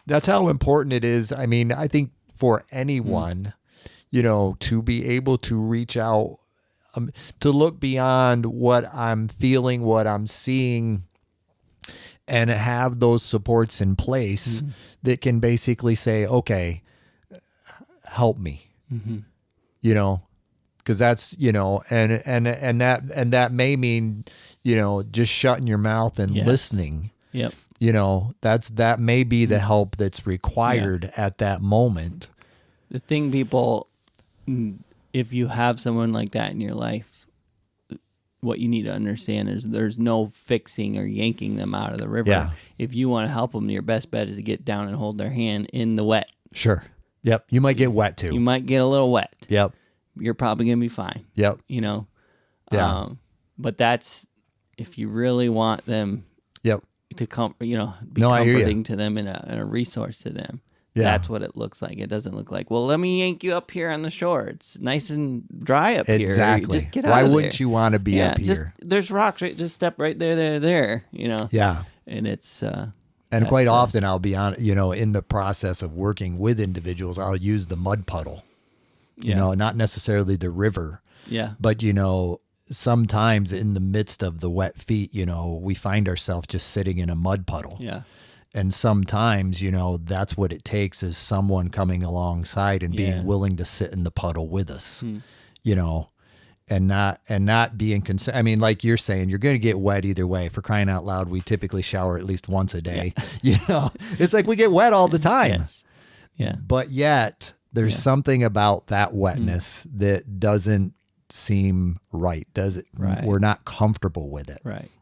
that's how important it is. I mean, I think for anyone, to be able to reach out, to look beyond what I'm feeling, what I'm seeing, and have those supports in place that can basically say, okay, help me. Because that's, and that may mean, just shutting your mouth and listening. Yep. That may be the help that's required at that moment. The thing, people, if you have someone like that in your life, what you need to understand is there's no fixing or yanking them out of the river. Yeah. If you want to help them, your best bet is to get down and hold their hand in the wet. Sure. Yep. You might get wet too. You might get a little wet. Yep. You're probably going to be fine. Yep. You know? Yeah. But that's, if you really want them Yep. to come, be I hear comforting to them and a resource to them. Yeah. That's what it looks like. It doesn't look like, well, let me yank you up here on the shore. It's nice and dry up here. Exactly. Just get out Why of wouldn't there. you want to be up just, here? there's rocks, right? Just step right there, Yeah. And it's... And quite often I'll be on, in the process of working with individuals, I'll use the mud puddle, not necessarily the river. Yeah. But, sometimes in the midst of the wet feet, we find ourselves just sitting in a mud puddle. Yeah. And sometimes, that's what it takes is someone coming alongside and being willing to sit in the puddle with us, and not being concerned. I mean, like you're saying, you're going to get wet either way. For crying out loud, we typically shower at least once a day. Yeah. It's like we get wet all the time. Yes. Yeah. But yet there's something about that wetness that doesn't seem right, does it? Right. We're not comfortable with it. Right.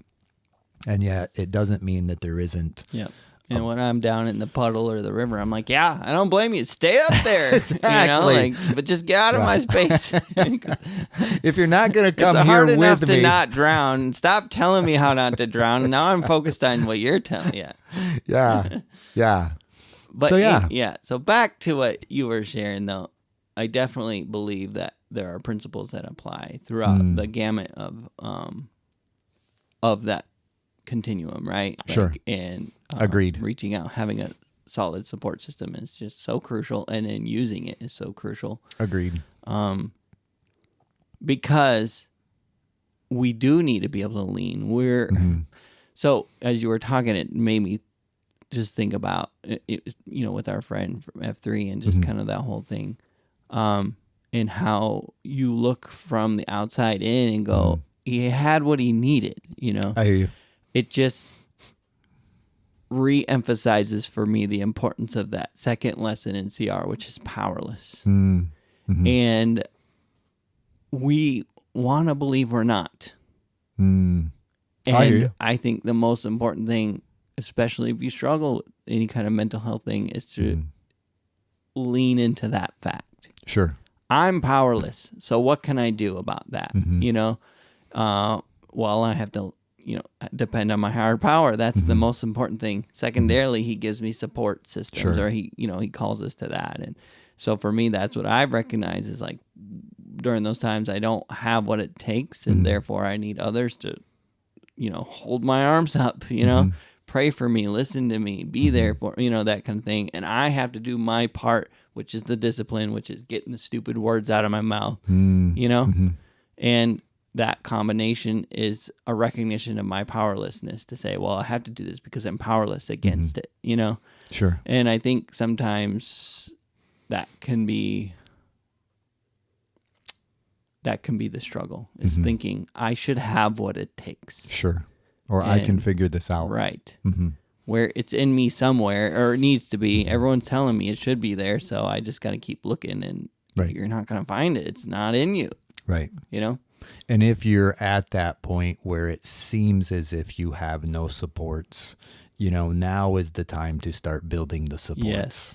And yet it doesn't mean that there isn't. Yeah. And when I'm down in the puddle or the river, I'm like, yeah, I don't blame you. Stay up there. Exactly. But just get out of my space. If you're not going to come it's here hard enough with to me. not drown. Stop telling me how not to drown. Now I'm focused on what you're telling me. Yeah. Yeah. But so, So back to what you were sharing, though. I definitely believe that there are principles that apply throughout the gamut of that continuum, right? Sure. And Agreed. Reaching out, having a solid support system is just so crucial, and then using it is so crucial. Agreed. Because we do need to be able to lean. So as you were talking, it made me just think about it, with our friend from F3 and just kind of that whole thing, and how you look from the outside in and go, he had what he needed. I hear you. It just re-emphasizes for me the importance of that second lesson in CR, which is powerless. And we want to believe we're not. And I think the most important thing, especially if you struggle with any kind of mental health thing, is to lean into that fact. Sure. I'm powerless. So what can I do about that? Well, I have to, depend on my higher power. That's the most important thing. Secondarily, he gives me support systems, or he calls us to that. And so for me, that's what I've recognized is like during those times I don't have what it takes, and therefore I need others to, hold my arms up, pray for me, listen to me, be there for, that kind of thing. And I have to do my part, which is the discipline, which is getting the stupid words out of my mouth, and that combination is a recognition of my powerlessness to say, well, I have to do this because I'm powerless against it, Sure. And I think sometimes that can be the struggle, is thinking I should have what it takes. Sure. Or I can figure this out. Right. Where it's in me somewhere, or it needs to be. Everyone's telling me it should be there, so I just got to keep looking, and you're not going to find it. It's not in you. Right. And if you're at that point where it seems as if you have no supports, now is the time to start building the supports. Yes.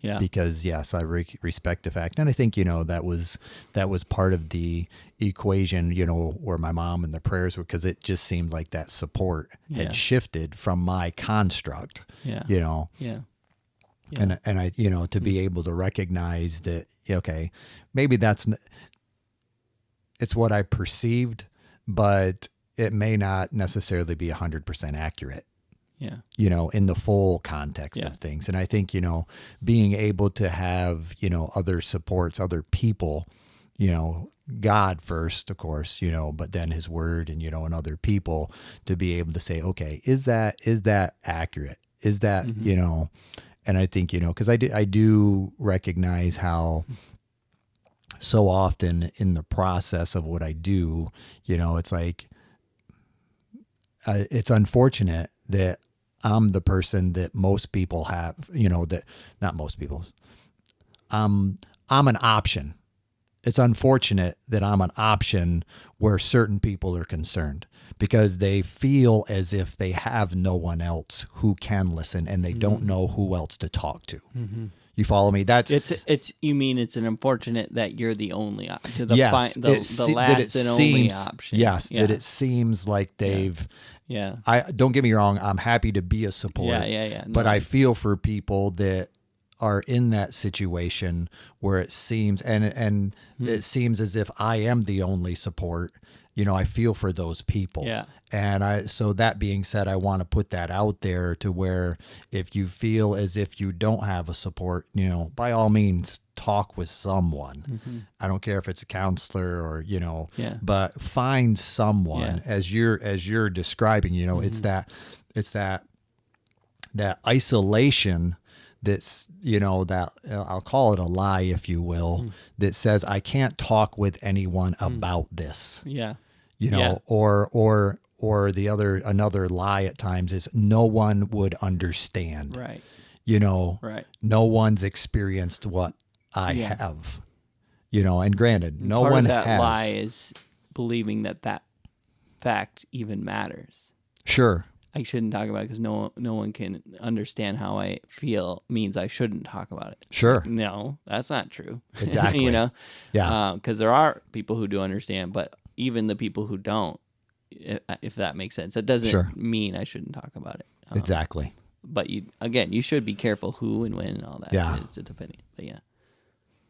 Yeah. Because yes, I respect the fact, and I think that was part of the equation. Where my mom and the prayers were, because it just seemed like that support had shifted from my construct. Yeah. Yeah. And I to be able to recognize that, okay, maybe it's what I perceived, but it may not necessarily be 100% accurate. Yeah. In the full context of things. And I think, being able to have, other supports, other people, God first, of course, but then his word and, and other people to be able to say, okay, is that accurate? Is that, and I think, because I do recognize how so often in the process of what I do, it's like, it's unfortunate that I'm the person that most people have, that not most people, I'm an option it's unfortunate that I'm an option where certain people are concerned because they feel as if they have no one else who can listen and they don't know who else to talk to. You follow me? That's you mean it's an unfortunate that you're the only option, the yes, the last and only option. Yes, that it seems like they've. Yeah. I don't get me wrong. I'm happy to be a support. Yeah. No, but I feel for people that are in that situation where it seems and it seems as if I am the only support. You know, I feel for those people. Yeah. And so that being said, I want to put that out there to where if you feel as if you don't have a support, you know, by all means, talk with someone. I don't care if it's a counselor or, you know, but find someone as you're describing, you know, it's that isolation that's, you know, that I'll call it a lie, if you will, that says I can't talk with anyone about this. Yeah. You know, or another lie at times is no one would understand. Right. You know, no one's experienced what I have. You know, and granted, no one has. Part of that lie is believing that fact even matters. Sure. I shouldn't talk about it because no one can understand how I feel means I shouldn't talk about it. Sure. No, that's not true. Exactly. You know? Yeah. Because there are people who do understand, but even the people who don't, if that makes sense, it doesn't mean I shouldn't talk about it. Exactly. But you should be careful who and when and all that. Yeah. Is depending. But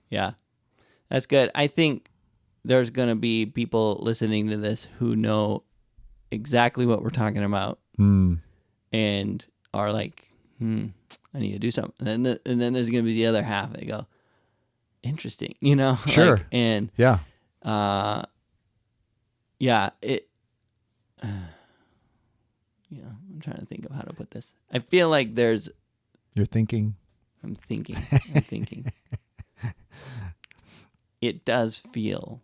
yeah, that's good. I think there's gonna be people listening to this who know exactly what we're talking about and are like, I need to do something. And then there's gonna be the other half. They go, interesting, you know? Sure. Like, and I'm trying to think of how to put this. I feel like You're thinking? I'm thinking. It does feel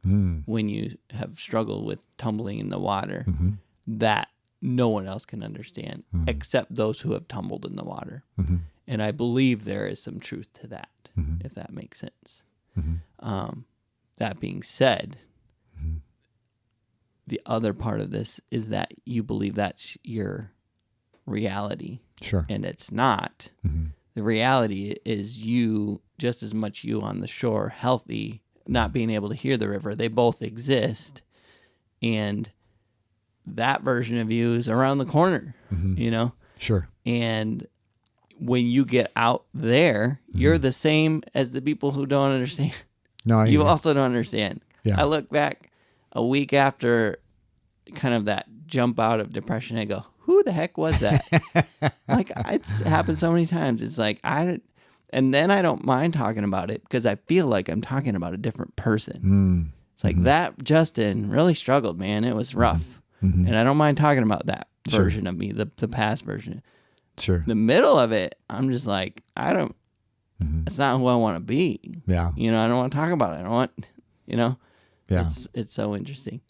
when you have struggled with tumbling in the water that no one else can understand except those who have tumbled in the water. And I believe there is some truth to that, if that makes sense. That being said, the other part of this is that you believe that's your reality. Sure. And it's not. The reality is you, just as much you on the shore, healthy, not being able to hear the river. They both exist. And that version of you is around the corner, you know? Sure. And when you get out there, you're the same as the people who don't understand. No, you also don't understand. Yeah. I look back a week after kind of that jump out of depression. I go, who the heck was that? Like, it's happened so many times. It's like, and then I don't mind talking about it because I feel like I'm talking about a different person. It's like that Justin really struggled, man. It was rough. And I don't mind talking about that version of me, the past version. Sure. The middle of it, I'm just like, it's not who I want to be. Yeah. You know, I don't want to talk about it. I don't want, you know. Yeah. It's so interesting.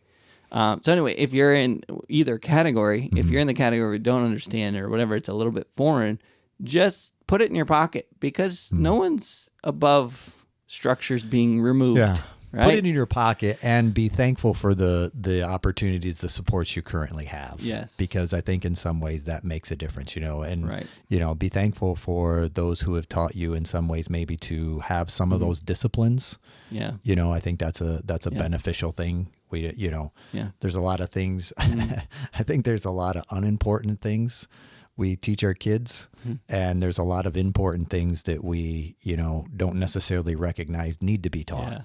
So anyway, if you're in either category, if you're in the category don't understand or whatever, it's a little bit foreign, just put it in your pocket because no one's above structures being removed. Yeah. Right? Put it in your pocket and be thankful for the opportunities, the supports you currently have. Yes. Because I think in some ways that makes a difference, you know, and, you know, be thankful for those who have taught you in some ways, maybe to have some of those disciplines. Yeah. You know, I think that's a beneficial thing. There's a lot of things. I think there's a lot of unimportant things we teach our kids, and there's a lot of important things that we, you know, don't necessarily recognize need to be taught. Yeah.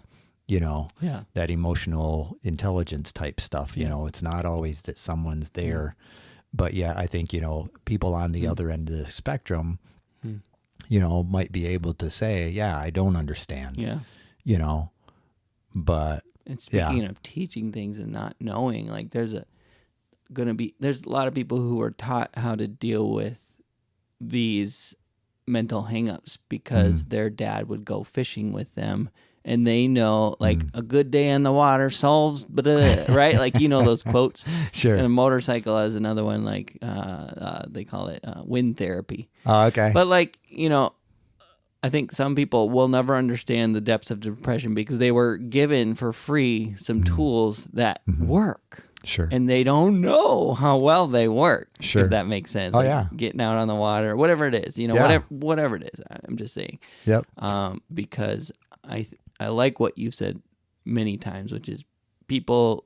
You know, that emotional intelligence type stuff, you know, it's not always that someone's there, but I think, you know, people on the other end of the spectrum, you know, might be able to say, I don't understand, you know, but. And speaking of teaching things and not knowing, like there's a lot of people who are taught how to deal with these mental hangups because their dad would go fishing with them. And they know, like, a good day on the water solves, right? Like, you know those quotes? Sure. And a motorcycle has another one, like, they call it wind therapy. Oh, okay. But, like, you know, I think some people will never understand the depths of depression because they were given for free some tools that work. Sure. And they don't know how well they work. Sure. If that makes sense. Oh, like yeah. Getting out on the water, whatever it is, whatever it is. I'm just saying. Yep. Because I like what you've said many times, which is people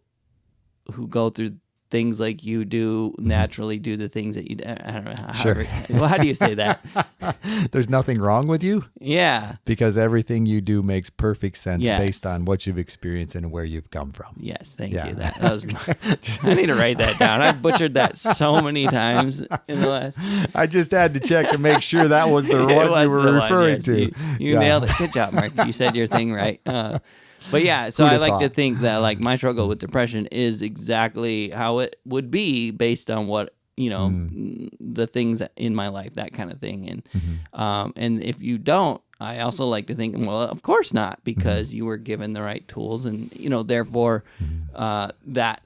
who go through things like you do naturally do the things that you do. I don't know. Sure. Well, how do you say that? There's nothing wrong with you? Yeah. Because everything you do makes perfect sense Yes. based on what you've experienced and where you've come from. Yes, thank Yeah. you. That was I need to write that down. I've butchered that so many times in the last. I just had to check to make sure that was the It one was you were the one, referring yes. to. You Yeah. nailed it. Good job, Mark. You said your thing right. But yeah, so Who'd I have like to thought? think that like my struggle with depression is exactly how it would be based on what the things in my life, that kind of thing. And if you don't, I also like to think, well, of course not, because you were given the right tools, and therefore that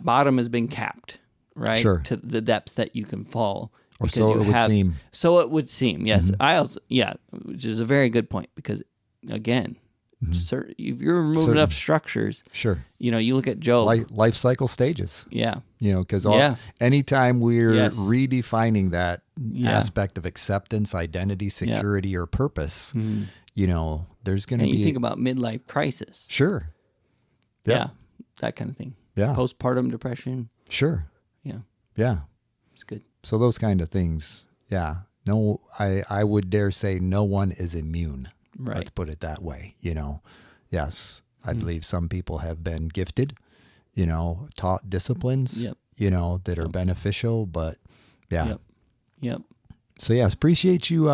bottom has been capped, right? Sure. To the depths that you can fall. Or because so you it would seem. So it would seem, yes. I also, which is a very good point, because again, if you're removing enough structures, Sure. you look at Job. Life cycle stages. Yeah. Because Yeah. anytime we're Yes. redefining that Yeah. aspect of acceptance, identity, security, or purpose, there's going to And be. you think about midlife crisis. Sure. Yeah. That kind of thing. Yeah. Postpartum depression. Sure. Yeah. Yeah. It's good. So those kind of things. Yeah. No, I would dare say no one is immune. Right. Let's put it that way. Yes, I believe some people have been gifted, taught disciplines, Yep. that are beneficial, but yeah. Yep. So yes, appreciate you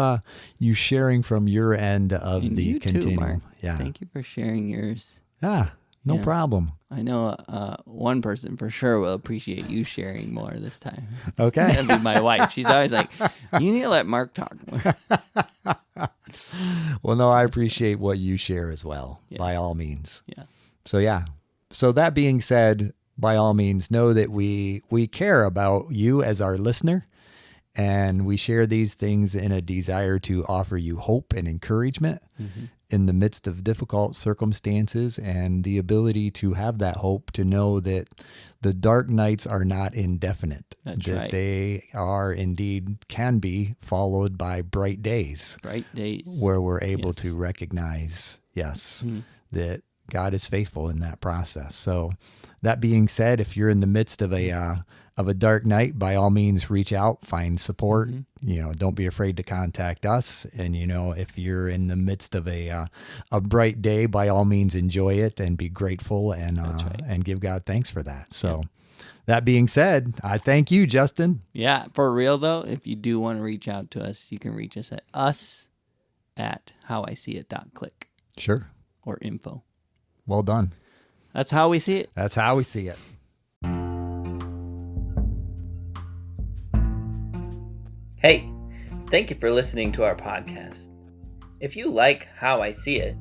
you sharing from your end of And the you continuum. too, Mark. Yeah. Thank you for sharing yours. No Yeah. problem. I know one person for sure will appreciate you sharing more this time. Okay. That'd be my wife. She's always like, you need to let Mark talk more. Well, no, I appreciate what you share as well, by all means. Yeah. So yeah. So that being said, by all means, know that we care about you as our listener, and we share these things in a desire to offer you hope and encouragement in the midst of difficult circumstances, and the ability to have that hope to know that the dark nights are not indefinite. That's that right. they are indeed can be followed by bright days. Bright days. Where we're able Yes. to recognize, that God is faithful in that process. So that being said, if you're in the midst of a dark night, by all means, reach out, find support. Don't be afraid to contact us. And, if you're in the midst of a bright day, by all means, enjoy it and be grateful and, and give God thanks for that. So that being said, I thank you, Justin. Yeah, for real though, if you do want to reach out to us, you can reach us at howiseeit.click Sure. or info. Well done. That's how we see it. That's how we see it. Hey, thank you for listening to our podcast. If you like How I See It,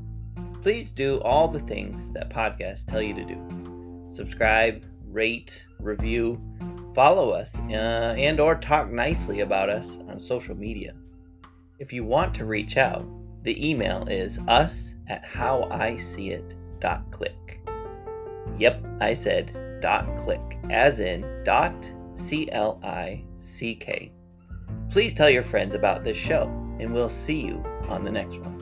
please do all the things that podcasts tell you to do. Subscribe, rate, review, follow us, and or talk nicely about us on social media. If you want to reach out, the email is us@howiseeit.click. Yep, I said .click, as in .click. Please tell your friends about this show, and we'll see you on the next one.